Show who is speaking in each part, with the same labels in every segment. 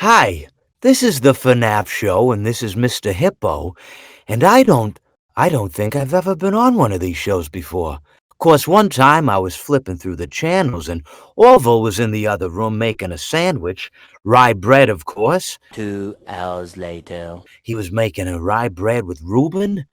Speaker 1: Hi, this is the FNaF Show, and this is Mr. Hippo, and I don't think I've ever been on one of these shows before. Of course, one time I was flipping through the channels, and Orville was in the other room making a sandwich, rye bread, of course.
Speaker 2: 2 hours later.
Speaker 1: He was making a rye bread with Reuben.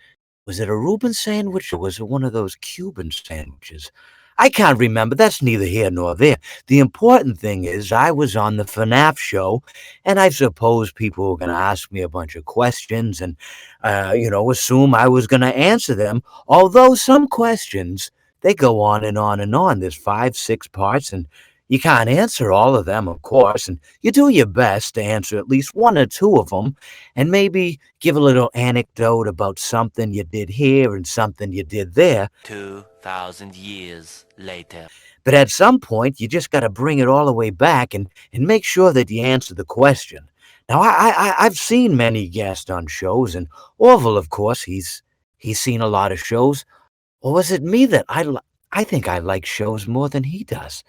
Speaker 1: Was it a Reuben sandwich, or was it one of those Cuban sandwiches? I can't remember. That's neither here nor there. The important thing is I was on the FNaF Show, and I suppose people were going to ask me a bunch of questions and, assume I was going to answer them. Although some questions, they go on and on and on. There's 5, 6 parts, and you can't answer all of them, of course, and you do your best to answer at least 1 or 2 of them, and maybe give a little anecdote about something you did here and something you did there.
Speaker 2: 2,000 years later.
Speaker 1: But at some point, you just got to bring it all the way back and make sure that you answer the question. Now, I've seen many guests on shows, and Orville, of course, he's seen a lot of shows. Or was it me that I think I like shows more than he does?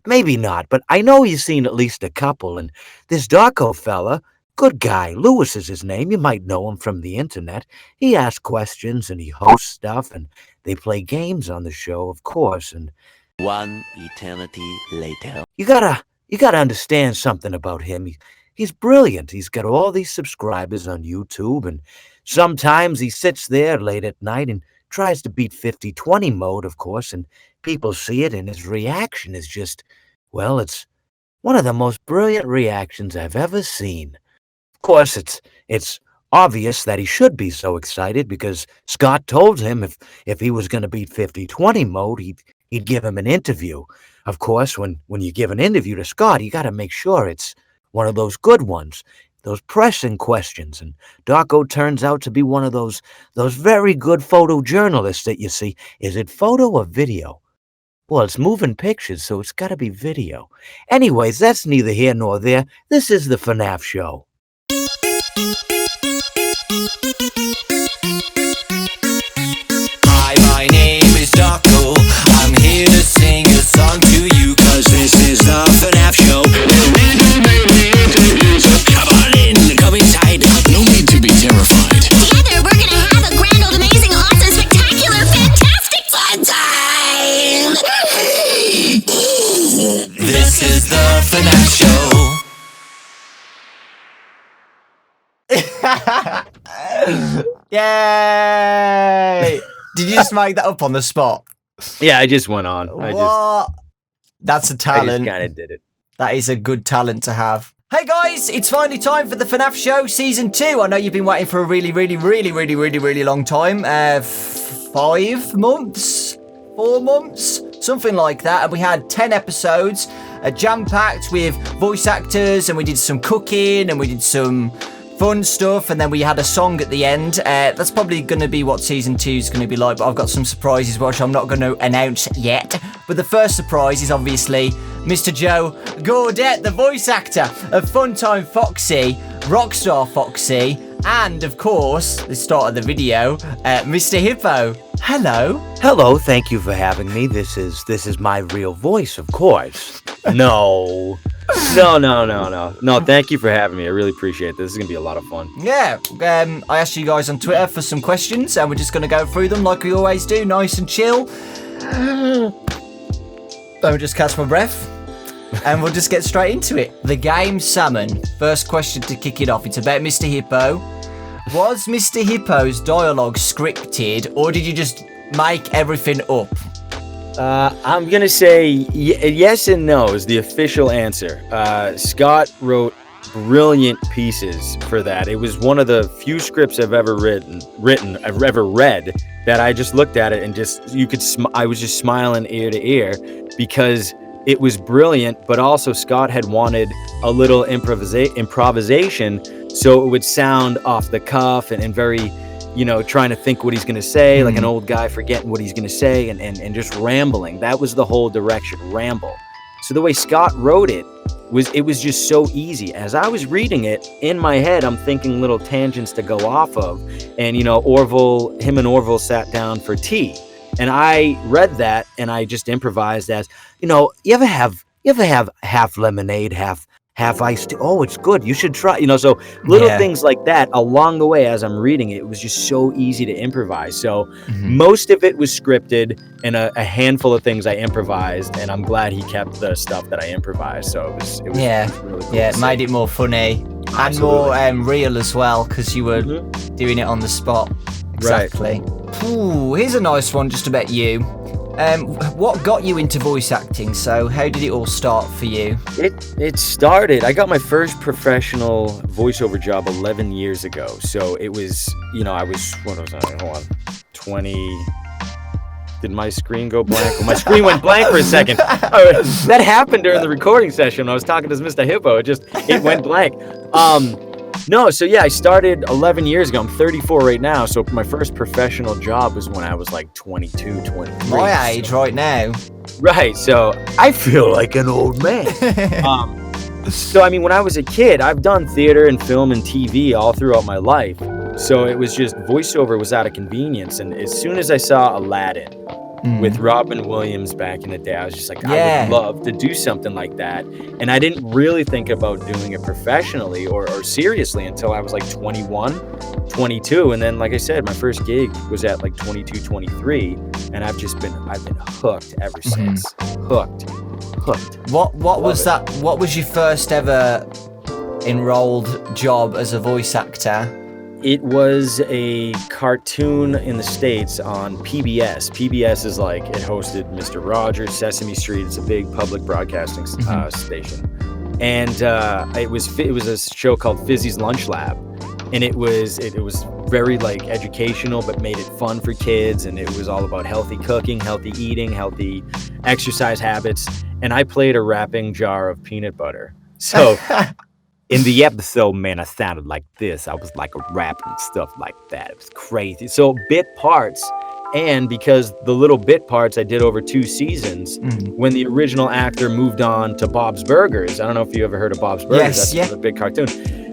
Speaker 1: Maybe not, but I know he's seen at least a couple, and this Dawko fella, good guy, Lewis is his name, you might know him from the internet. He asks questions, and he hosts stuff, and they play games on the show, of course, and
Speaker 2: 1 eternity later.
Speaker 1: you gotta understand something about him. He's brilliant. He's got all these subscribers on YouTube, and sometimes he sits there late at night and tries to beat 50-20 mode, of course, and people see it, and his reaction is just, well, it's one of the most brilliant reactions I've ever seen. Of course, it's obvious that he should be so excited because Scott told him if he was going to beat 50-20 mode, he'd give him an interview. Of course, when you give an interview to Scott, you got to make sure it's one of those good ones, those pressing questions. And Dawko turns out to be one of those very good photojournalists that you see. Is it photo or video? Well, it's moving pictures, so it's got to be video. Anyways, that's neither here nor there. This is the FNaF Show.
Speaker 3: Hi, my name is Dawko. I'm here to sing a song to you, cause this is the FNaF Show. So come on in, come inside. No need to be terrified.
Speaker 4: Together, we're gonna have a grand old amazing, awesome, spectacular, fantastic fun time!
Speaker 3: This is the FNaF Show.
Speaker 5: Yay! Did you just make that up on the spot?
Speaker 1: Yeah, I just went on.
Speaker 5: That's a
Speaker 1: I just
Speaker 5: talent.
Speaker 1: kind of did it.
Speaker 5: That is a good talent to have. Hey guys, it's finally time for the FNaF Show Season 2. I know you've been waiting for a really long time. 5 months? 4 months? Something like that. And we had 10 episodes, jam-packed with voice actors, and we did some cooking, and we did some fun stuff, and then we had a song at the end. That's probably going to be what Season 2 is going to be like, but I've got some surprises which I'm not going to announce yet. But the first surprise is obviously Mr. Joe Gaudet, the voice actor of Funtime Foxy, Rockstar Foxy, and of course, the start of the video, Mr. Hippo. Hello.
Speaker 1: Hello, thank you for having me. This is my real voice, of course. No, thank you for having me. I really appreciate this. This is going to be a lot of fun.
Speaker 5: Yeah, I asked you guys on Twitter for some questions, and we're just going to go through them like we always do, nice and chill. Don't just catch my breath. And we'll just get straight into it. The game Salmon. First question to kick it off. It's about Mr. Hippo. Was Mr. Hippo's dialogue scripted, or did you just make everything up?
Speaker 1: I'm going to say yes and no is the official answer. Scott wrote brilliant pieces for that. It was one of the few scripts I've ever read that I just looked at it and I was just smiling ear to ear because it was brilliant, but also Scott had wanted a little improvisation so it would sound off the cuff and very, trying to think what he's going to say, like an old guy forgetting what he's going to say and just rambling. That was the whole direction, ramble. So the way Scott wrote it was just so easy. As I was reading it, in my head, I'm thinking little tangents to go off of. And, him and Orville sat down for tea. And I read that and I just improvised as, you ever have half lemonade, half Have I oh, it's good. You should try. So little things like that along the way as I'm reading it. It was just so easy to improvise. So most of it was scripted, and a handful of things I improvised. And I'm glad he kept the stuff that I improvised. So it was really cool.
Speaker 5: Yeah, it made it more funny and more real as well, because you were doing it on the spot. Exactly. Right. Ooh, here's a nice one just about you. What got you into voice acting? So how did it all start for you?
Speaker 1: It started, I got my first professional voiceover job 11 years ago. So it was, I was, what was I, hold on, 20, did my screen go blank? Well, my screen went blank for a second. That happened during the recording session when I was talking to Mr Hippo. It went blank. No, so yeah, I started 11 years ago. I'm 34 right now, so my first professional job was when I was like 22, 23.
Speaker 5: My age right now.
Speaker 1: Right, so I feel like an old man. So, when I was a kid, I've done theater and film and TV all throughout my life. So it was just, voiceover was out of convenience. And as soon as I saw Aladdin with Robin Williams back in the day, I was just like, I would love to do something like that. And I didn't really think about doing it professionally or seriously until I was like 21, 22. And then, like I said, my first gig was at like 22, 23. And I've been hooked ever since. Hooked.
Speaker 5: What was that? What was your first ever enrolled job as a voice actor?
Speaker 1: It was a cartoon in the States on PBS. PBS is like, it hosted Mr. Rogers, Sesame Street. It's a big public broadcasting station. And it was a show called Fizzy's Lunch Lab. And it was very like educational, but made it fun for kids. And it was all about healthy cooking, healthy eating, healthy exercise habits. And I played a wrapping jar of peanut butter. So in the episode, man, I sounded like this. I was like a rapper and stuff like that. It was crazy. So bit parts, and because the little bit parts I did over 2 seasons, when the original actor moved on to Bob's Burgers, I don't know if you ever heard of Bob's Burgers. That's a big cartoon.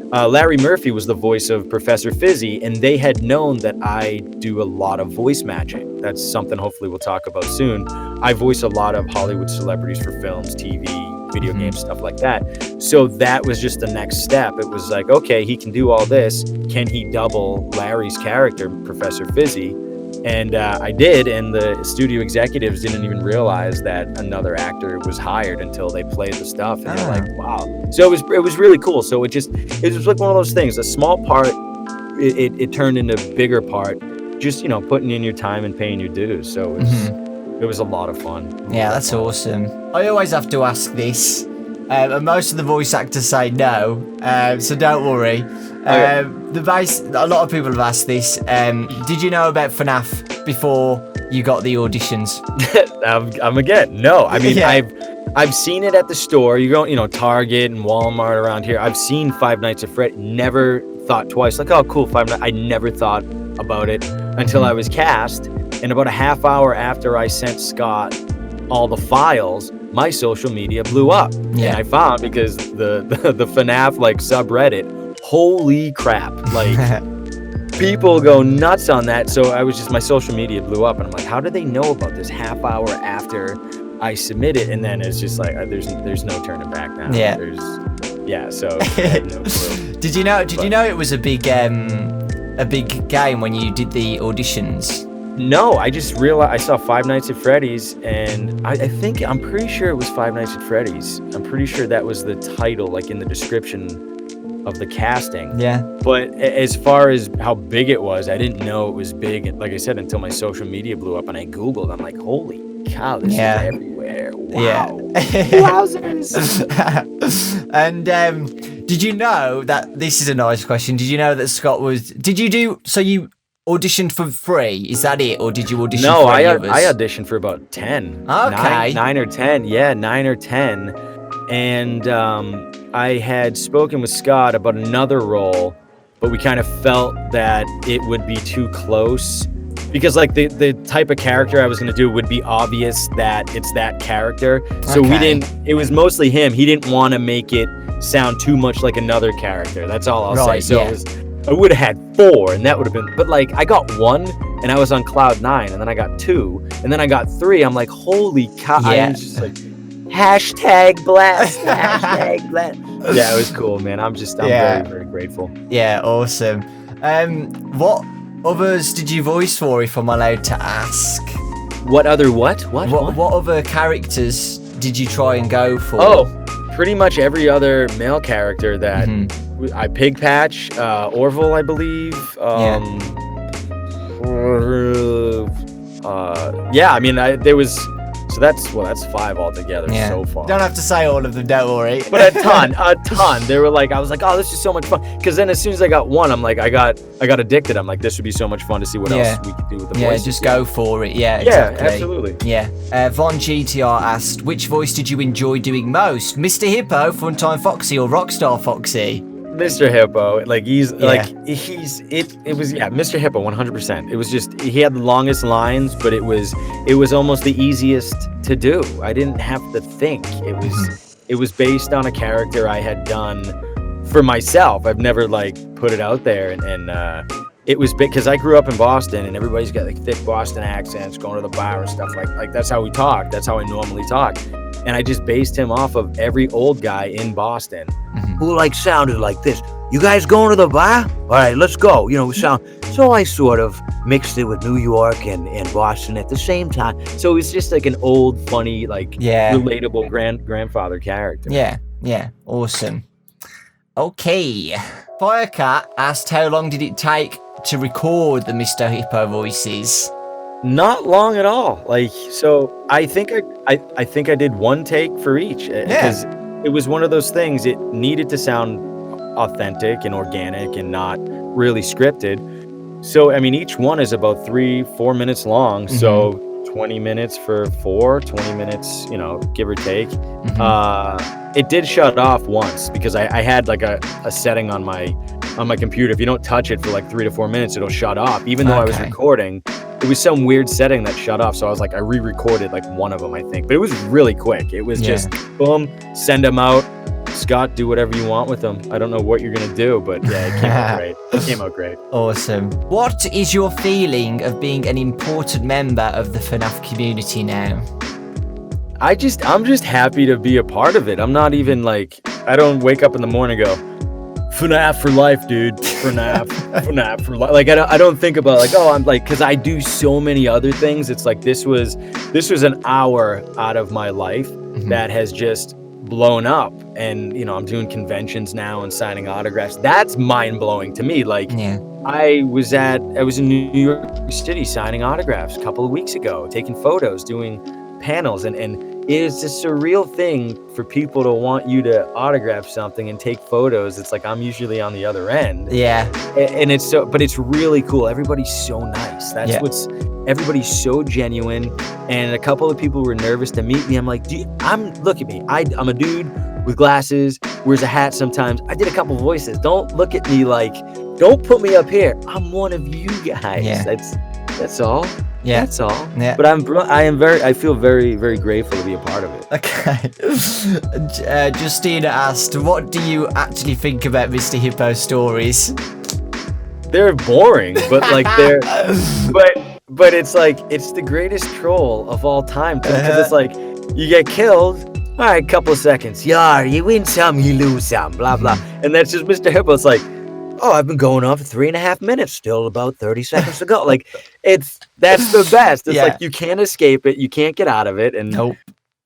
Speaker 1: Larry Murphy was the voice of Professor Fizzy, and they had known that I do a lot of voice matching. That's something hopefully we'll talk about soon. I voice a lot of Hollywood celebrities for films, TV, video games, stuff like that. So that was just the next step. It was like, okay, he can do all this. Can he double Larry's character, Professor Fizzy? And I did, and the studio executives didn't even realize that another actor was hired until they played the stuff, and they're like, wow. So it was really cool. So it was like one of those things. A small part, it turned into a bigger part, just, putting in your time and paying your dues. So it was a lot of fun.
Speaker 5: Yeah, that's awesome. I always have to ask this, and most of the voice actors say no, so don't worry. A lot of people have asked this. Did you know about FNaF before you got the auditions?
Speaker 1: I'm again. No, I've seen it at the store. You go, Target and Walmart around here. I've seen Five Nights at Freddy's. Never thought twice. Like, oh, cool, Five Nights. I never thought about it until I was cast. And about a half hour after I sent Scott all the files, my social media blew up. And I found, because the FNaF like subreddit, holy crap, like people go nuts on that. So my social media blew up, and I'm like, how did they know about this half hour after I submit it? And then it's just like, there's no turning back now. So I had no clue.
Speaker 5: Did you know it was a big game when you did the auditions?
Speaker 1: No, I just realized I saw Five Nights at Freddy's, and I'm pretty sure it was Five Nights at Freddy's. I'm pretty sure that was the title, like in the description of the casting. Yeah. But as far as how big it was, I didn't know it was big, like I said, until my social media blew up and I Googled. I'm like, holy cow, this is everywhere. Wow. Yeah. Wowzers.
Speaker 5: And did you know that, this is a nice question, did you know that Scott was, you auditioned for 3? Is that it, or did you audition for any others?
Speaker 1: I auditioned for about 10.
Speaker 5: Okay.
Speaker 1: 9 or 10. Yeah, 9 or 10. And I had spoken with Scott about another role, but we kind of felt that it would be too close, because like the type of character I was going to do would be obvious that it's that character. So it was mostly him. He didn't want to make it sound too much like another character. That's all I'll say. So I would have had 4, and that would have been, but like I got 1 and I was on cloud 9, and then I got 2, and then I got 3. I'm like, holy cow. I'm just like, hashtag blast, hashtag blast. Yeah, it was cool, man. I'm
Speaker 5: Yeah.
Speaker 1: very, very grateful.
Speaker 5: Yeah, awesome. What others did you voice for, if I'm allowed to ask?
Speaker 1: What other what?
Speaker 5: What other characters did you try and go for?
Speaker 1: Oh, pretty much every other male character that I Pig Patch, Orville, I believe. Yeah, I mean, there was. So that's 5 altogether so far.
Speaker 5: Don't have to say all of them, don't worry.
Speaker 1: But a ton. They were like, I was like, oh, this is so much fun. Because then as soon as I got one, I'm like, I got addicted. I'm like, this would be so much fun to see what else we could do with the voices.
Speaker 5: Yeah, just go for it. Yeah, exactly.
Speaker 1: Yeah, absolutely.
Speaker 5: Yeah. Von GTR asked, which voice did you enjoy doing most? Mr. Hippo, Funtime Foxy, or Rockstar Foxy?
Speaker 1: Mr. Hippo, like it was Mr. Hippo 100%. It was just, he had the longest lines, but it was almost the easiest to do. I didn't have to think. It was based on a character I had done for myself. I've never like put it out there, and it was big because I grew up in Boston, and everybody's got like thick Boston accents, going to the bar and stuff like that's how we talk. That's how I normally talk. And I just based him off of every old guy in Boston who like sounded like this. You guys going to the bar? All right, let's go. So I sort of mixed it with New York and Boston at the same time. So it's just like an old, funny, like relatable grandfather character.
Speaker 5: Yeah, awesome. Okay. Firecat asked, how long did it take to record the Mr. Hippo voices?
Speaker 1: Not long at all. Like, so I think I did one take for each because it was one of those things. It needed to sound authentic and organic and not really scripted. So, I mean, each one is about 3-4 minutes long. So 20 minutes for 20 minutes, give or take. It did shut off once because I had like a setting on my computer. If you don't touch it for like 3 to 4 minutes, it'll shut off. Even though I was recording, it was some weird setting that shut off. So I was like, I re-recorded like one of them, I think. But it was really quick. It was just boom, send them out. Scott, do whatever you want with them. I don't know what you're gonna do, but yeah, it came out great. It came out great.
Speaker 5: Awesome. What is your feeling of being an important member of the FNaF community now?
Speaker 1: I'm just happy to be a part of it. I'm not even like, I don't wake up in the morning and go, FNaF for life, dude. FNaF for life. Like I don't think about like, oh, I'm like, because I do so many other things. It's like this was an hour out of my life that has just blown up, and I'm doing conventions now and signing autographs. That's mind blowing to me. Like I was in New York City signing autographs a couple of weeks ago, taking photos, doing panels, and it's a surreal thing for people to want you to autograph something and take photos. It's like I'm usually on the other end. And it's but it's really cool. Everybody's so nice. That's everybody's so genuine. And a couple of people were nervous to meet me. I'm like, look at me. I'm a dude with glasses, wears a hat sometimes. I did a couple voices. Don't look at me like, don't put me up here. I'm one of you guys. That's all. That's all. But I feel very, very grateful to be a part of it.
Speaker 5: Okay. Justina asked, what do you actually think about Mr. Hippo's stories?
Speaker 1: They're boring, but like but it's like, it's the greatest troll of all time. Because it's like, you get killed, all right, couple of seconds. You win some, you lose some, blah, blah. And that's just Mr. Hippo. It's like, oh, I've been going on for 3.5 minutes, still about 30 seconds to go. Like, that's the best. It's like, you can't escape it. You can't get out of it. And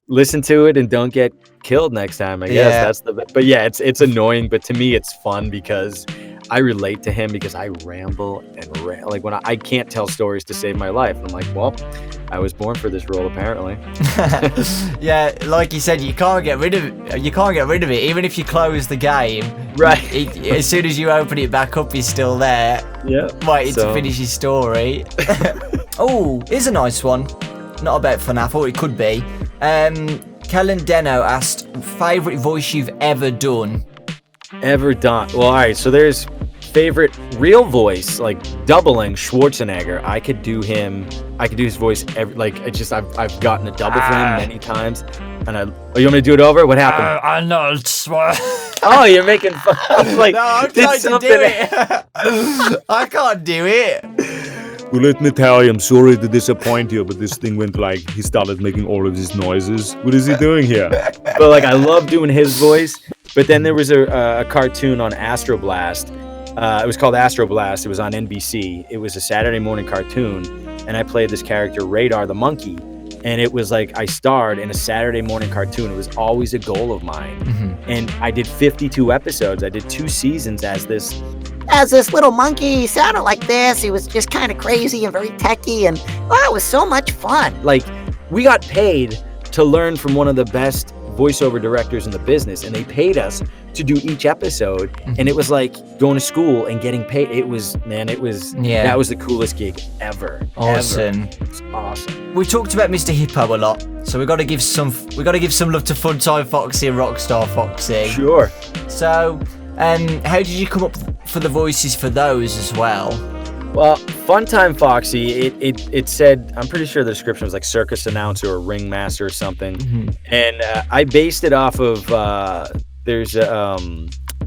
Speaker 1: listen to it and don't get killed next time, I guess. But yeah, it's annoying. But to me, it's fun because I relate to him, because I ramble and like when I can't tell stories to save my life. I'm like, well, I was born for this role, apparently.
Speaker 5: Yeah, like you said, you can't get rid of it. You can't get rid of it, even if you close the game.
Speaker 1: Right.
Speaker 5: As soon as you open it back up, he's still there.
Speaker 1: Yeah.
Speaker 5: Waiting to finish his story. Oh, here's a nice one. Not about FNaF, or it could be. Kellen Deno asked, favourite voice you've ever done?
Speaker 1: Well, all right, so there's favorite real voice, like doubling Schwarzenegger. I could do his voice I've gotten a double for him many times. And you want me to do it over? What happened?
Speaker 5: I know.
Speaker 1: Oh, you're making fun. I'm like,
Speaker 5: no, I'm trying to do it. I can't do it.
Speaker 6: Well, let me tell you, I'm sorry to disappoint you, but this thing went like, he started making all of these noises. What is he doing here?
Speaker 1: But like, I love doing his voice.
Speaker 7: But then there was a cartoon on Astroblast. It was called Astroblast. It was on NBC. It was a Saturday morning cartoon, and I played this character, Radar the monkey. And it was like I starred in a Saturday morning cartoon. It was always a goal of mine. And I did 52 episodes. I did 2 seasons as this
Speaker 8: little monkey. He sounded like this. He was just kind of crazy and very techy, and it was so much fun.
Speaker 7: Like, we got paid to learn from one of the best voiceover directors in the business, and they paid us to do each episode, and it was like going to school and getting paid. That was the coolest gig ever.
Speaker 5: Awesome.
Speaker 7: It's awesome.
Speaker 5: We talked about Mr Hippo a lot, so we got to give some love to Funtime Foxy and Rockstar Foxy.
Speaker 7: Sure.
Speaker 5: So, how did you come up for the voices for those as well?
Speaker 7: Well, Funtime Foxy, it said, I'm pretty sure the description was like circus announcer or ringmaster or something. And I based it off of,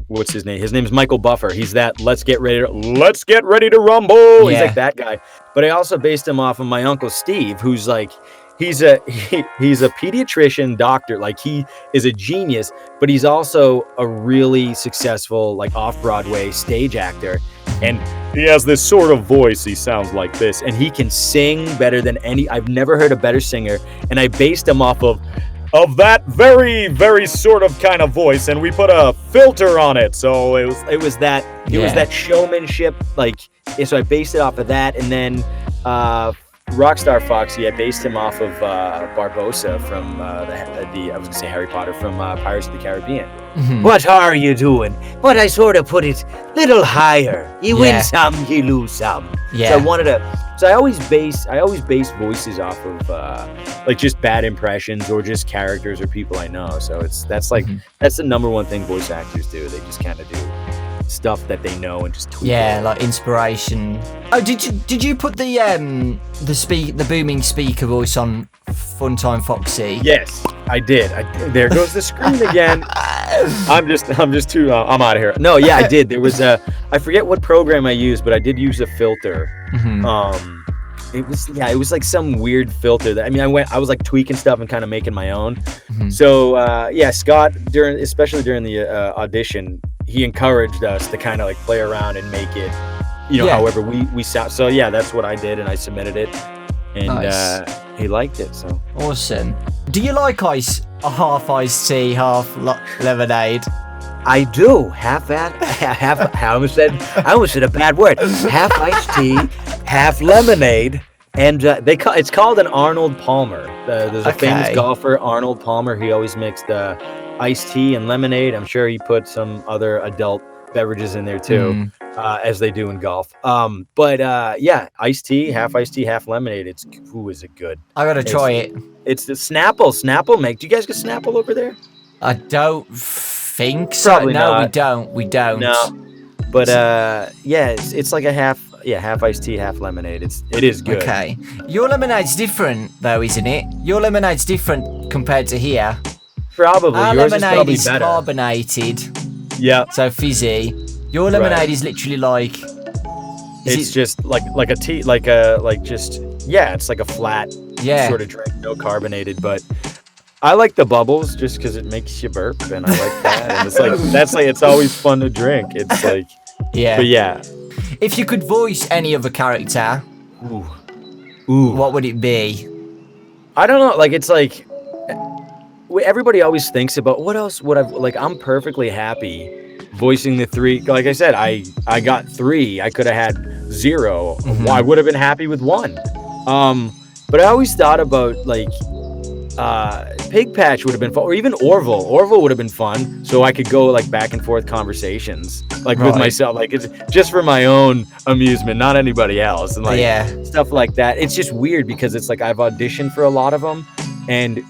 Speaker 7: what's his name? His name is Michael Buffer. He's that let's get ready to rumble. He's like that guy. But I also based him off of my uncle Steve, who's like, he's a pediatrician doctor. Like, he is a genius, but he's also a really successful, like, off-Broadway stage actor. And he has this sort of voice. He sounds like this, and he can sing better than any. I've never heard a better singer. And I based him off of that very, very sort of kind of voice, and we put a filter on it. So it was that showmanship. Like, so I based it off of that, and then Rockstar Foxy, I based him off of Barbossa from I was gonna say Harry Potter from Pirates of the Caribbean.
Speaker 1: What are you doing? But I sort of put it little higher. You win some, you lose some.
Speaker 5: Yeah.
Speaker 1: So I always base voices off of like just bad impressions or just characters or people I know. So that's the number one thing voice actors do. They just kind of do stuff that they know and just tweak it.
Speaker 5: Like inspiration. Oh, did you put the booming speaker voice on Funtime Foxy?
Speaker 7: Yes, I did. There goes the screen again. I'm just too. I'm out of here. No, yeah, I did. There was I forget what program I used, but I did use a filter. It was like some weird filter that I was like tweaking stuff and kind of making my own. So Scott, especially during the audition, he encouraged us to kind of like play around and make it, however we sound. So yeah, that's what I did, and I submitted it, and nice. He liked it. So
Speaker 5: awesome. Do you like half iced tea, half lemonade?
Speaker 1: I do. Half. I almost said a bad word. Half iced tea, half lemonade, and it's called an Arnold Palmer. There's a famous golfer, Arnold Palmer. He always mixed iced tea and lemonade. I'm sure he put some other adult beverages in there too, as they do in golf. But iced tea, half lemonade. Is it good?
Speaker 5: I gotta try it.
Speaker 7: It's the Snapple. Snapple make. Do you guys get Snapple over there?
Speaker 5: I don't think so.
Speaker 7: Probably
Speaker 5: no,
Speaker 7: not.
Speaker 5: We don't.
Speaker 7: No. But it's like a half iced tea, half lemonade. It is good.
Speaker 5: Okay. Your lemonade's different though, isn't it? Your lemonade's different compared to here.
Speaker 7: Probably.
Speaker 5: Our
Speaker 7: yours
Speaker 5: lemonade
Speaker 7: is better.
Speaker 5: Carbonated.
Speaker 7: Yeah.
Speaker 5: So fizzy. Your lemonade is literally like.
Speaker 7: It's just like a tea, it's like a flat sort of drink, no carbonated, but I like the bubbles just because it makes you burp, and I like that. And it's it's always fun to drink. It's like, But yeah.
Speaker 5: If you could voice any other character, what would it be?
Speaker 7: I don't know. Like, it's like everybody always thinks about what else would I'm perfectly happy voicing the 3. Like I said, I got 3. I could have had 0. I would have been happy with 1. But I always thought about Pig Patch would have been fun, or even Orville. Orville would have been fun, so I could go like back and forth conversations with myself. Like, it's just for my own amusement, not anybody else, and stuff like that. It's just weird because it's like I've auditioned for a lot of them, and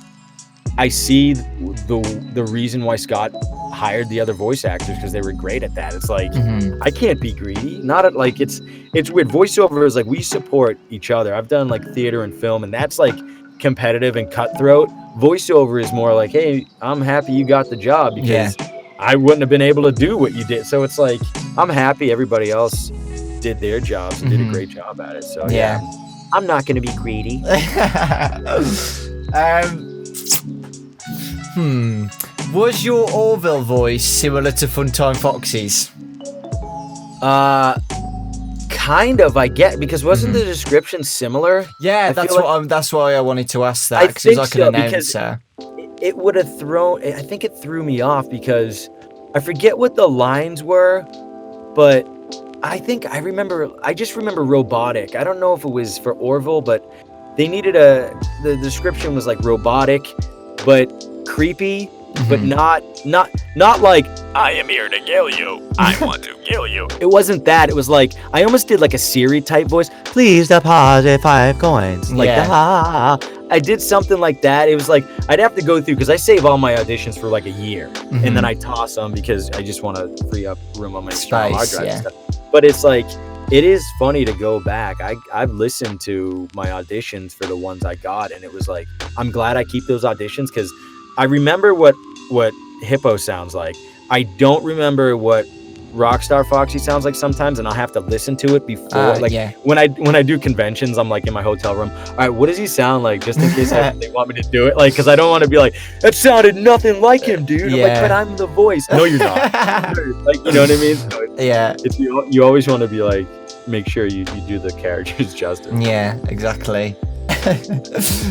Speaker 7: I see the reason why Scott hired the other voice actors, because they were great at that. It's like I can't be greedy. It's weird. Voiceover is like we support each other. I've done like theater and film, and that's like competitive and cutthroat. Voiceover is more like, hey, I'm happy you got the job because I wouldn't have been able to do what you did. So it's like I'm happy everybody else did their jobs and did a great job at it. So I'm not going to be greedy.
Speaker 5: Was your Orville voice similar to Funtime Foxy's?
Speaker 7: Kind of, I get, because wasn't the description similar?
Speaker 5: Yeah, that's why I wanted to ask that, because it was like an announcer.
Speaker 7: It would have I think it threw me off because I forget what the lines were, but I just remember robotic. I don't know if it was for Orville, but they needed the description was like robotic, but creepy, but not like, I am here to kill you. I want to kill you. It wasn't that. It was like, I almost did like a Siri type voice. Please deposit 5 coins. Like, I did something like that. It was like, I'd have to go through, because I save all my auditions for like a year, and then I toss them because I just want to free up room on my hard drive and stuff. But it's like, it is funny to go back. I've listened to my auditions for the ones I got, and it was like, I'm glad I keep those auditions, because I remember what Hippo sounds like. I don't remember what Rockstar Foxy sounds like sometimes, and I'll have to listen to it before. When I do conventions, I'm like in my hotel room. All right, what does he sound like? Just in case they want me to do it, like, because I don't want to be like, that sounded nothing like him, dude. I'm like, but I'm the voice. No, you're not. Like, you know what I mean? So it's, you always want to be like, make sure you do the characters justice.
Speaker 5: Yeah, exactly.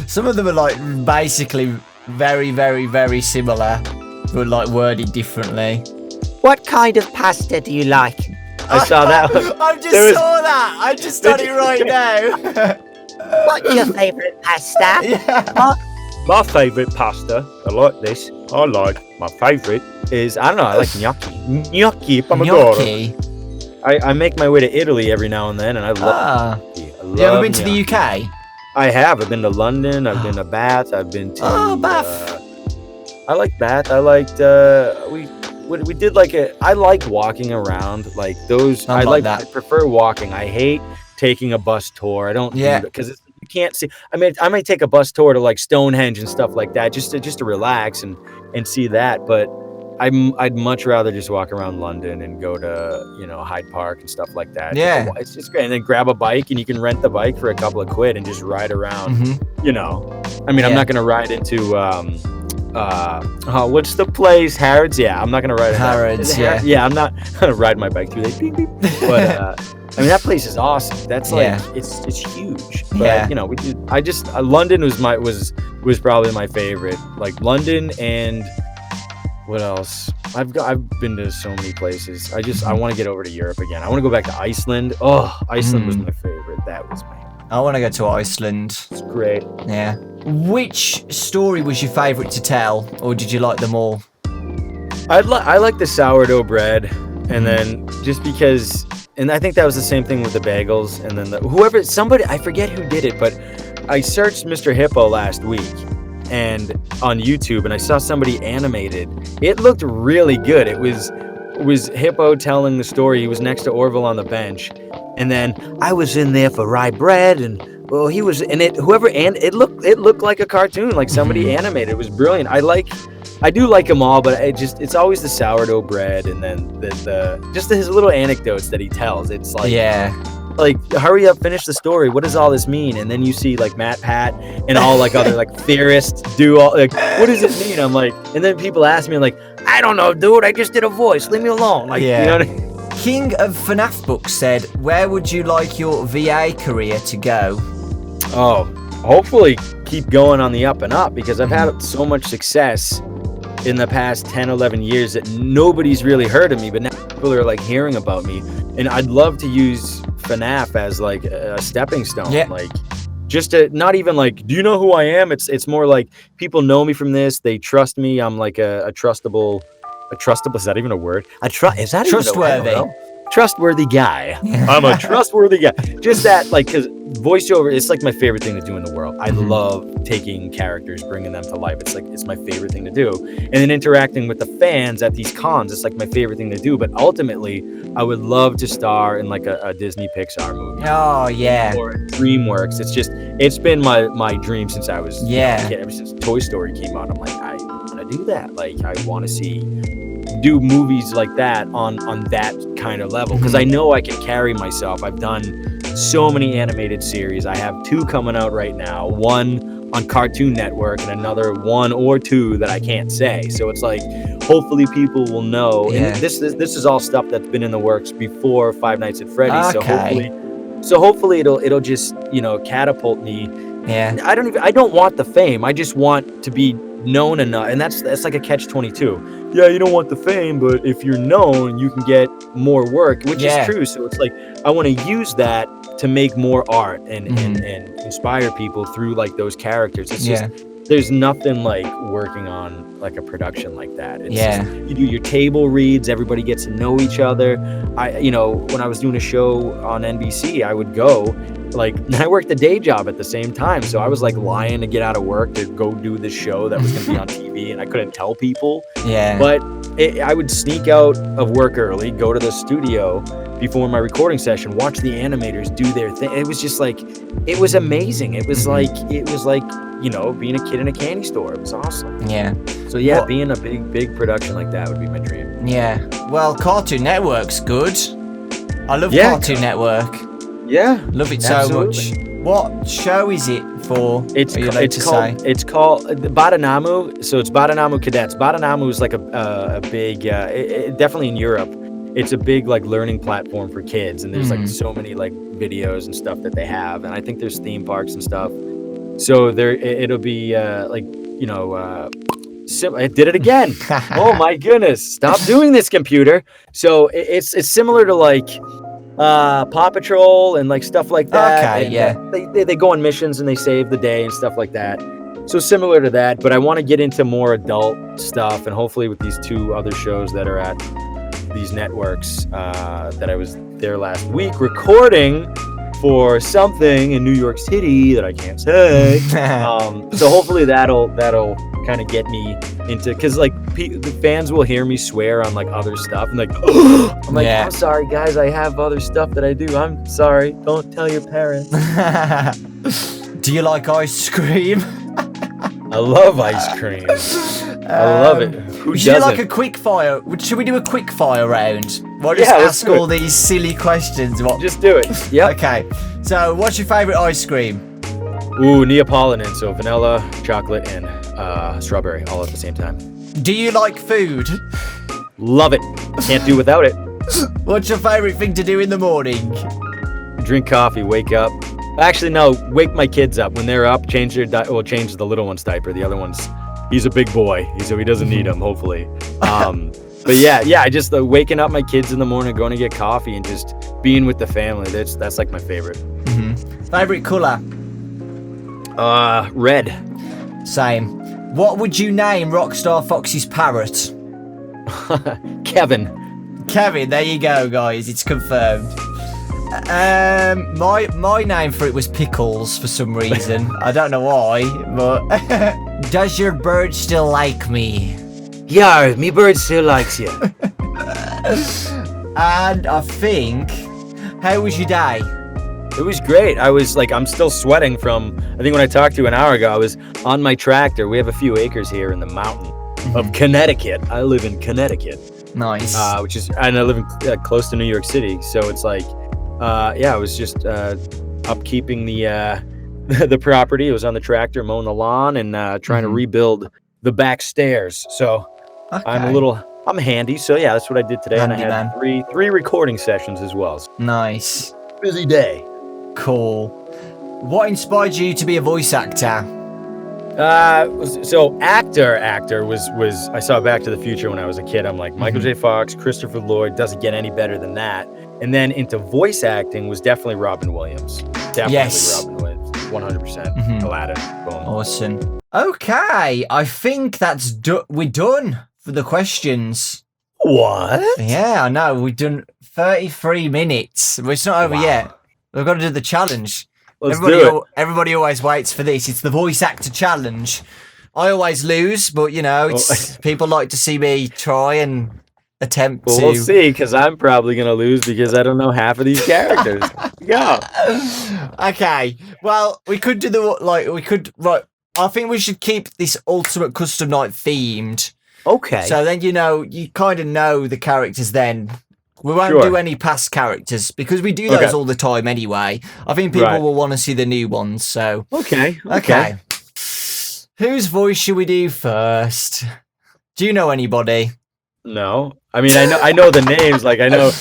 Speaker 5: Some of them are like basically very, very, very similar, but like worded differently.
Speaker 8: What kind of pasta do you like?
Speaker 7: I saw that one.
Speaker 5: I just saw that. I just done it right now.
Speaker 8: What's your favourite pasta?
Speaker 6: My favourite pasta, I like this. My favourite is, I don't know, I like gnocchi. Gnocchi pomodoro.
Speaker 7: I make my way to Italy every now and then, and I love gnocchi.
Speaker 5: You ever been to the UK?
Speaker 7: I have. I've been to London. I've been to Bath. I've been to...
Speaker 5: Bath.
Speaker 7: I like Bath. I liked... we did like I like walking around. Like those... I like that. I prefer walking. I hate taking a bus tour. I don't do that because you can't see... I mean, I might take a bus tour to like Stonehenge and stuff like that just to relax and see that. But I'd much rather just walk around London and go to, Hyde Park and stuff like that.
Speaker 5: Yeah.
Speaker 7: It's just great. And then grab a bike, and you can rent the bike for a couple of quid and just ride around, I mean, I'm not going to ride into, what's the place? Harrods? Yeah, I'm not going to ride
Speaker 5: Harrods,
Speaker 7: Yeah, I'm not going to ride my bike through there. Beep, beep. But, I mean, that place is awesome. That's like, it's huge. But, London was probably my favorite. Like London and... What else? I've been to so many places. I want to get over to Europe again. I want to go back to Iceland. Oh, Iceland was my favorite. That was
Speaker 5: I want to go to Iceland.
Speaker 7: It's great.
Speaker 5: Yeah. Which story was your favorite to tell, or did you like them all?
Speaker 7: I like the sourdough bread, and then just because, and I think that was the same thing with the bagels, and then somebody, I forget who did it, but I searched Mr. Hippo last week. And on YouTube, and I saw somebody animated. It looked really good. It was Hippo telling the story. He was next to Orville on the bench, and then I was in there for rye bread, and he was in it. It looked like a cartoon, like somebody animated. It was brilliant. I do like them all, but it's always the sourdough bread, and then his little anecdotes that he tells. It's like like, hurry up, finish the story. What does all this mean? And then you see like Matt Pat and all like other like theorists do all like, what does it mean? I'm like, and then people ask me, I'm like, I don't know, dude. I just did a voice. Leave me alone. Like, you know what I mean?
Speaker 5: King of FNaF Books said, where would you like your VA career to go?
Speaker 7: Oh, hopefully keep going on the up and up, because I've had so much success in the past 10, 11 years that nobody's really heard of me, but now people are like hearing about me. And I'd love to use FNaF as like a stepping stone. Like, just to not even like, do you know who I am? It's more like people know me from this. They trust me. I'm like a trustable, is that even a word? Is that
Speaker 5: trustworthy?
Speaker 7: Even a word? Trustworthy guy. I'm a trustworthy guy. Just that, like, because voiceover, it's like my favorite thing to do in the world. I love taking characters, bringing them to life. It's my favorite thing to do. And then interacting with the fans at these cons, it's like my favorite thing to do. But ultimately, I would love to star in like a Disney Pixar movie.
Speaker 5: Oh, yeah.
Speaker 7: Or DreamWorks. It's been my dream since I was a kid. Ever since Toy Story came out, I'm like, I want to do that. Like, I want to do movies like that on that kind of level, because I know I can carry myself. I've done so many animated series. I have 2 coming out right now, one on Cartoon Network and another 1 or 2 that I can't say. So it's like, hopefully people will know.
Speaker 5: Yeah.
Speaker 7: And this is all stuff that's been in the works before Five Nights at Freddy's.
Speaker 5: Okay.
Speaker 7: So hopefully it'll just, catapult me.
Speaker 5: Yeah.
Speaker 7: I don't want the fame. I just want to be known enough, and that's like a catch-22. Yeah, you don't want the fame, but if you're known, you can get more work, which is true. So it's like I want to use that to make more art and inspire people through like those characters. It's just there's nothing like working on like a production like that. It's just, you do your table reads, everybody gets to know each other. When I was doing a show on NBC, I would go. I worked a day job at the same time, so I was like lying to get out of work to go do this show that was going to be on TV, and I couldn't tell people. Yeah. But I would sneak out of work early, go to the studio before my recording session, watch the animators do their thing. It was just like, it was amazing. It was like being a kid in a candy store. It was awesome. Yeah. So being a big production like that would be my dream.
Speaker 5: Yeah. Well, Cartoon Network's good. I love Cartoon Network. Yeah, love it so much. What show is it for? It's
Speaker 7: called Badanamu. So it's Badanamu Cadets. Badanamu is like a big, definitely in Europe. It's a big like learning platform for kids, and there's like so many like videos and stuff that they have, and I think there's theme parks and stuff. So it'll be I did it again. Oh my goodness! Stop doing this, computer. So it's similar to like Paw Patrol and like stuff like that. Okay, they go on missions and they save the day and stuff like that. So similar to that, but I want to get into more adult stuff, and hopefully with these 2 other shows that are at these networks that I was there last week recording for something in New York City that I can't say. So hopefully that'll kind of get me into, because like the fans will hear me swear on like other stuff and like I'm like, I'm sorry guys, I have other stuff that I do, I'm sorry, don't tell your parents.
Speaker 5: Do you like ice cream?
Speaker 7: I love ice cream. I love it. Who doesn't?
Speaker 5: You like a quick fire? Should we do a quick fire round? We'll just ask all these silly questions.
Speaker 7: Just do it. Yeah.
Speaker 5: Okay. So, what's your favorite ice cream?
Speaker 7: Ooh, Neapolitan. So vanilla, chocolate, and strawberry all at the same time.
Speaker 5: Do you like food?
Speaker 7: Love it. Can't do without it.
Speaker 5: What's your favorite thing to do in the morning?
Speaker 7: Drink coffee, wake up. Actually, no, wake my kids up. When they're up, change their change the little one's diaper. The other one's, he's a big boy, so he doesn't need them, hopefully. But I just waking up my kids in the morning, going to get coffee, and just being with the family. That's like my favorite.
Speaker 5: Favorite color?
Speaker 7: Red.
Speaker 5: Same. What would you name Rockstar Foxy's parrot?
Speaker 7: Kevin.
Speaker 5: Kevin, there you go, guys. It's confirmed. My name for it was Pickles for some reason. I don't know why, but does your bird still like me?
Speaker 1: Yeah, me bird still likes you.
Speaker 5: And I think, how was your day?
Speaker 7: It was great. I was like, I'm still sweating from, I think when I talked to you an hour ago, I was on my tractor. We have a few acres here in the mountain of Connecticut. I live in Connecticut.
Speaker 5: Nice.
Speaker 7: And I live in, close to New York City. So it's like, I was just upkeeping the property. It was on the tractor, mowing the lawn, and trying to rebuild the back stairs. So I'm handy. So yeah, that's what I did today. Handy, and I had three recording sessions as well. So
Speaker 5: nice.
Speaker 7: Busy day.
Speaker 5: Cool. What inspired you to be a voice actor?
Speaker 7: So actor was I saw Back to the Future when I was a kid. I'm like, Michael J. Fox, Christopher Lloyd, doesn't get any better than that. And then into voice acting was definitely Robin Williams. Robin Williams, 100%. Aladdin. Boom.
Speaker 5: Awesome. Okay, I think that's we're done for the questions.
Speaker 7: What?
Speaker 5: Yeah, I know. We've done 33 minutes. It's not over yet. We've got to do the challenge. Everybody always waits for this. It's the voice actor challenge. I always lose, but people like to see me try and attempt to.
Speaker 7: We'll see, because I'm probably gonna lose because I don't know half of these characters. Go.
Speaker 5: Okay. Well, we could do I think we should keep this Ultimate Custom Night themed.
Speaker 1: Okay.
Speaker 5: So then you kind of know the characters then. We won't do any past characters because we do those all the time anyway. I think people will want to see the new ones. So
Speaker 7: Okay.
Speaker 5: Whose voice should we do first? Do you know anybody?
Speaker 7: No, I mean I know the names. Like I know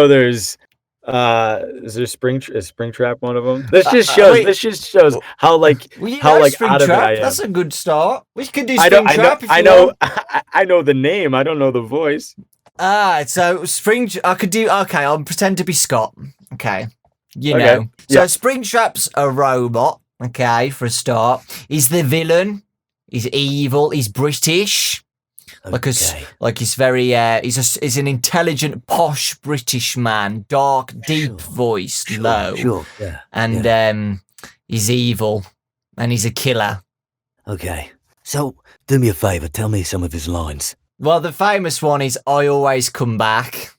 Speaker 7: there's is there Springtrap one of them? This just shows how like
Speaker 5: Well, you
Speaker 7: how
Speaker 5: know
Speaker 7: like out of it I
Speaker 5: Springtrap.
Speaker 7: am.
Speaker 5: That's a good start. We could do
Speaker 7: I
Speaker 5: Springtrap if
Speaker 7: I
Speaker 5: you
Speaker 7: know
Speaker 5: want.
Speaker 7: I know the name. I don't know the voice.
Speaker 5: So I could do. Okay, I'll pretend to be Scott. Okay, you
Speaker 7: Okay,
Speaker 5: know. So
Speaker 7: yeah.
Speaker 5: Springtrap's a robot. Okay, for a start, he's the villain. He's evil. He's British. Like he's very he's an intelligent, posh British man, dark, deep voice, low,
Speaker 1: yeah.
Speaker 5: and he's evil, and he's a killer.
Speaker 1: Okay. So, do me a favor, tell me some of his lines.
Speaker 5: Well, the famous one is "I always come back."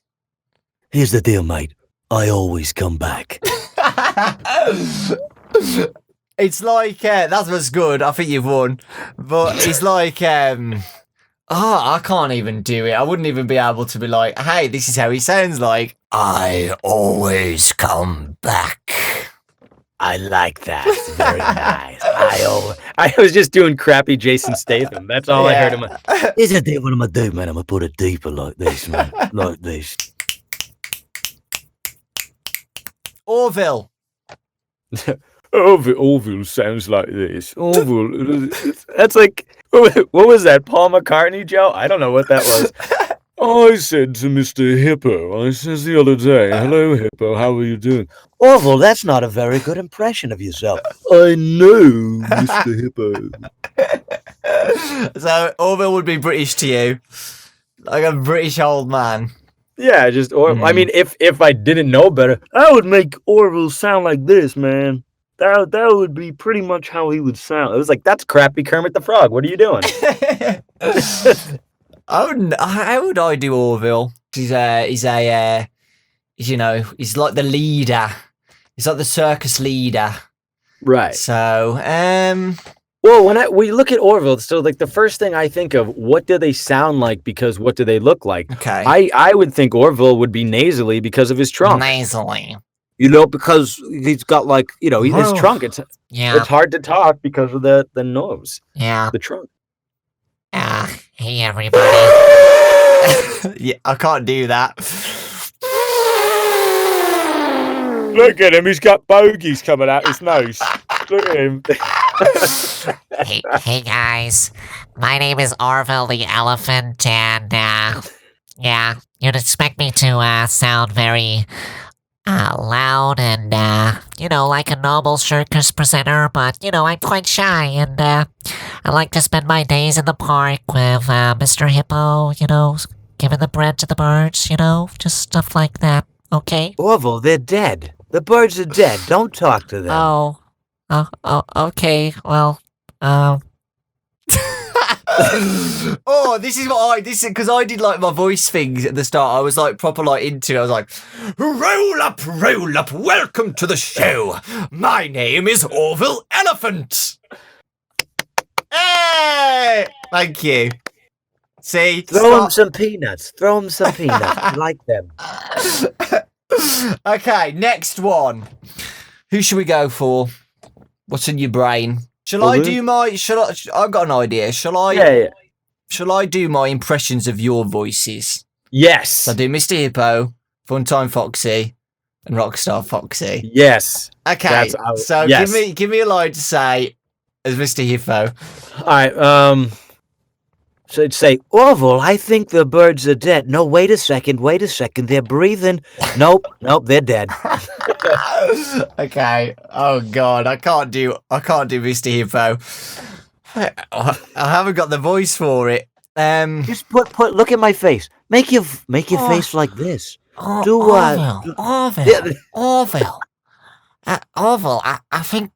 Speaker 1: Here's the deal, mate. I always come back.
Speaker 5: It's like that was good. I think you've won, but it's like I can't even do it. I wouldn't even be able to be like, hey, this is how he sounds like. I always come back.
Speaker 1: I like that. It's very nice.
Speaker 7: I was just doing crappy Jason Statham. That's all I heard him.
Speaker 1: Here's the deal. What I'm gonna do, man? I'm gonna put it deeper like this, man. Like this.
Speaker 5: Orville.
Speaker 7: Orville sounds like this. Orville. That's like, what was that? Paul McCartney, Joe? I don't know what that was. I said to Mr. Hippo, I says the other day, hello, Hippo, how are you doing?
Speaker 1: Orville, that's not a very good impression of yourself. I know, Mr. Hippo.
Speaker 5: So Orville would be British to you, like a British old man.
Speaker 7: Yeah, I mean, if I didn't know better, I would make Orville sound like this, man. That would be pretty much how he would sound. It was like, that's crappy Kermit the Frog. What are you doing?
Speaker 5: How would I do Orville? He's like the leader. He's like the circus leader.
Speaker 7: Right.
Speaker 5: So,
Speaker 7: well, when we look at Orville, so like the first thing I think of, what do they sound like? Because what do they look like?
Speaker 5: Okay.
Speaker 7: I would think Orville would be nasally because of his trunk.
Speaker 5: Nasally.
Speaker 1: You know, because he's got like, you know, his trunk. It's hard to talk because of the nose.
Speaker 5: Yeah.
Speaker 7: The trunk.
Speaker 5: Hey everybody. Yeah, I can't do that.
Speaker 7: Look at him, he's got bogies coming out his nose. Look at him.
Speaker 9: Hey guys, my name is Orville the Elephant, and yeah, you'd expect me to sound very loud and like a normal circus presenter, but I'm quite shy, and I like to spend my days in the park with Mr. Hippo, giving the bread to the birds, just stuff like that. Okay.
Speaker 1: Orville, they're dead. The birds are dead. Don't talk to them.
Speaker 9: Oh, okay. Well,
Speaker 5: Oh, this is because I did like my voice things at the start. I was like proper like into it. I was like, roll up, welcome to the show. My name is Orville Elephant. Hey, thank you. See,
Speaker 1: Throw him some peanuts. I like them.
Speaker 5: Okay, next one. Who should we go for? What's in your brain? Shall I do my? I've got an idea. Shall I?
Speaker 7: Yeah.
Speaker 5: Shall I do my impressions of your voices?
Speaker 7: Yes.
Speaker 5: So I do Mr. Hippo, Funtime Foxy, and Rockstar Foxy.
Speaker 7: Yes.
Speaker 5: Okay. So
Speaker 7: yes.
Speaker 5: give me a line to say as Mr. Hippo.
Speaker 7: All right.
Speaker 1: So I'd say, Orville, I think the birds are dead. No, wait a second. They're breathing. Nope, they're dead.
Speaker 5: Okay. Oh God, I can't do Mr. Hippo. I haven't got the voice for it.
Speaker 1: Just put. Look at my face. Make your face like this. Do what?
Speaker 9: Orville. Orville, I think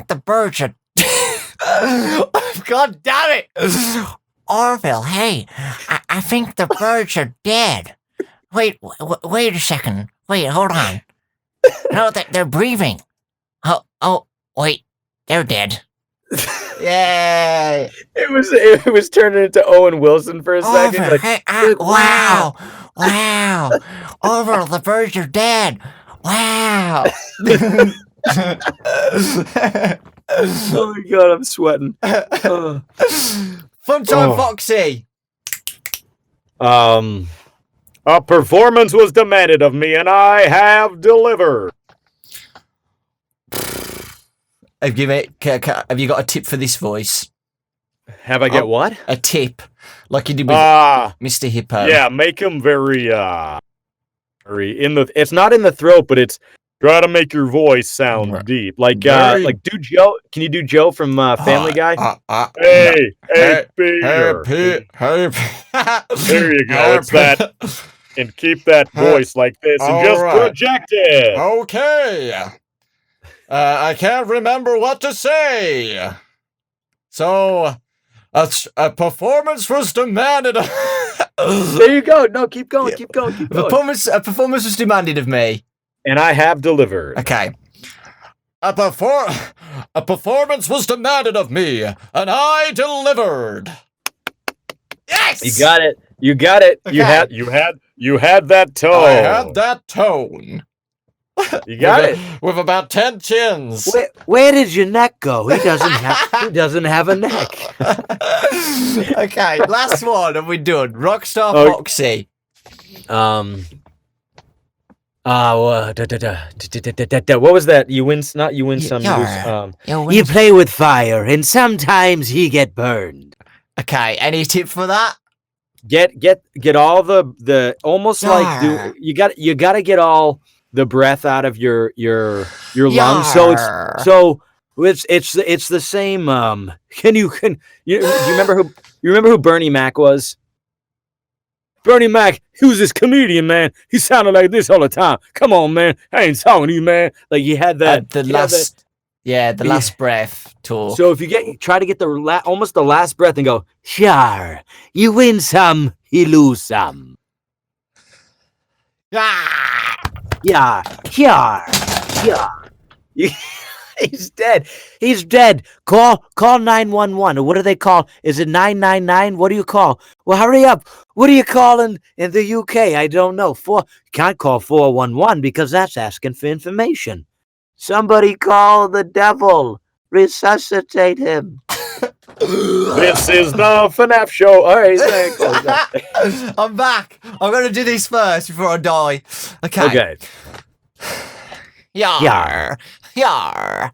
Speaker 9: the birds are.
Speaker 5: God damn it!
Speaker 9: Orville, hey, I think the birds are dead. Wait a second. Wait, hold on. No, they're breathing. Oh, wait, they're dead.
Speaker 5: Yay!
Speaker 7: It was turning into Owen Wilson for a second.
Speaker 9: Orville, hey, wow. Orville, the birds are dead. Wow.
Speaker 7: Oh my god, I'm sweating.
Speaker 5: Funtime Foxy.
Speaker 7: A performance was demanded of me, and I have delivered.
Speaker 5: Have you got a tip for this voice?
Speaker 7: Have I get what?
Speaker 5: A tip, like you did with Mr. Hippo.
Speaker 7: Yeah, make him very in the. It's not in the throat, but it's try to make your voice sound deep. Like do Joe. Can you do Joe from Family Guy? Hey, Peter.
Speaker 5: Hey.
Speaker 7: There you go. It's that. And keep that voice like this, and just project it.
Speaker 5: Okay. I can't remember what to say. So, a performance was demanded.
Speaker 7: There you go. No, keep going. Keep going.
Speaker 5: A performance was demanded of me,
Speaker 7: and I have delivered.
Speaker 5: Okay. A performance was demanded of me, and I delivered. Yes.
Speaker 7: You got it. You got it.
Speaker 5: Okay.
Speaker 7: You had that tone.
Speaker 5: I had that tone.
Speaker 7: You got it.
Speaker 5: With about 10 chins.
Speaker 1: Where did your neck go? He doesn't have a neck.
Speaker 5: Okay, last one and we're done. Rockstar Foxy.
Speaker 7: What was that? You win some.
Speaker 1: You play with fire, and sometimes he get burned.
Speaker 5: Okay, any tip for that?
Speaker 7: Get all the almost like you got to get all the breath out of your lungs. So it's the same. You remember who Bernie Mac was? Bernie Mac, he was this comedian, man. He sounded like this all the time. Come on, man. I ain't talking to you, man. Like he had that
Speaker 5: the last breath tour.
Speaker 7: So if you try to get almost the last breath and go,
Speaker 1: Sure, you win some, you lose some. Yeah. He's dead. He's dead. Call 911. Or what do they call? Is it 999? What do you call? Well, hurry up. What are you calling in the UK? I don't know. Can't call 411 because that's asking for information. Somebody call the devil. Resuscitate him.
Speaker 7: This is the FNaF Show. All right, thanks.
Speaker 5: I'm back. I'm going to do this first before I die. Okay. Yar. You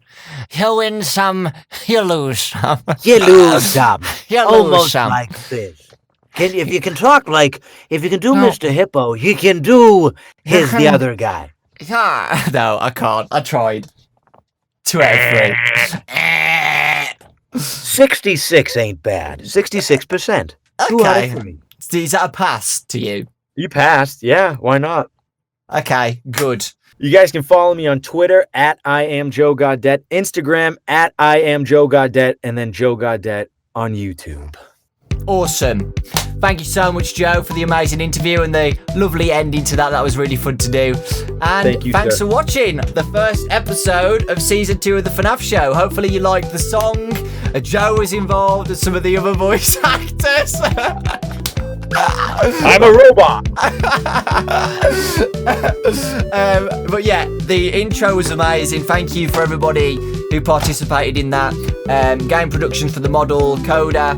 Speaker 5: win some, you lose some.
Speaker 1: You lose some.
Speaker 5: You lose
Speaker 1: Almost
Speaker 5: some.
Speaker 1: like this. If you can do Mr. Hippo, you can do the other guy.
Speaker 5: No, I can't. I tried. 2 out of 3.
Speaker 1: 66 ain't bad. 66%. 2 out of 3.
Speaker 5: Is that a pass to you?
Speaker 7: You passed. Yeah, why not?
Speaker 5: Okay, good.
Speaker 7: You guys can follow me on Twitter at I am Joe Gaudet, Instagram at I am Joe Gaudet, and then Joe Gaudet on YouTube.
Speaker 5: Awesome. Thank you so much, Joe, for the amazing interview and the lovely ending to that. That was really fun to do. And thanks for watching the first episode of Season 2 of the FNaF Show. Hopefully you liked the song. Joe was involved and some of the other voice actors.
Speaker 7: I'm a robot.
Speaker 5: But yeah, the intro was amazing. Thank you for everybody who participated in that. Game production for the model, Coda,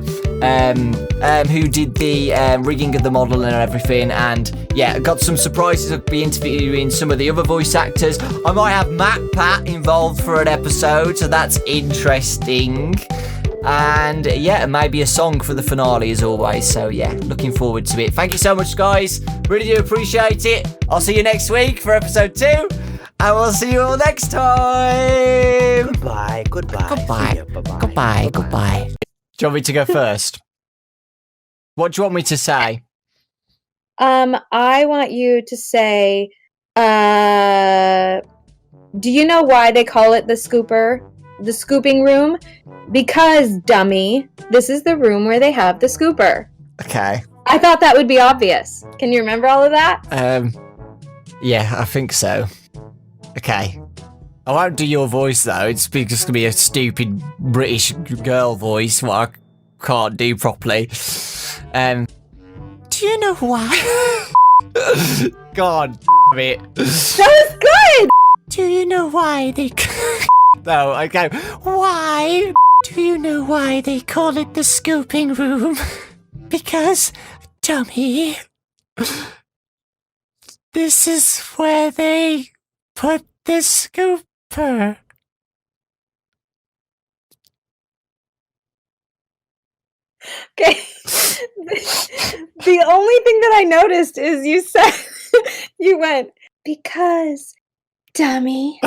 Speaker 5: who did the rigging of the model and everything. And yeah, got some surprises. I'll be interviewing some of the other voice actors. I might have Matt Pat involved for an episode, so that's interesting. And yeah, maybe a song for the finale as always. So yeah, looking forward to it. Thank you so much, guys. Really do appreciate it. I'll see you next week for episode 2. And we'll see you all next time.
Speaker 1: Goodbye.
Speaker 5: Goodbye. Do you want me to go first? What do you want me to say?
Speaker 10: I want you to say, do you know why they call it the scooping room? Because, dummy, this is the room where they have the scooper.
Speaker 5: Okay.
Speaker 10: I thought that would be obvious. Can you remember all of that?
Speaker 5: Yeah, I think so. Okay. I won't do your voice, though. It's just going to be a stupid British girl voice, what I can't do properly. Do you know why? God damn it.
Speaker 10: That was good!
Speaker 5: Do you know why they... though. I go, why? Do you know why they call it the scooping room? Because, dummy, this is where they put the scooper.
Speaker 10: Okay. The only thing that I noticed is you said, you went, because, dummy.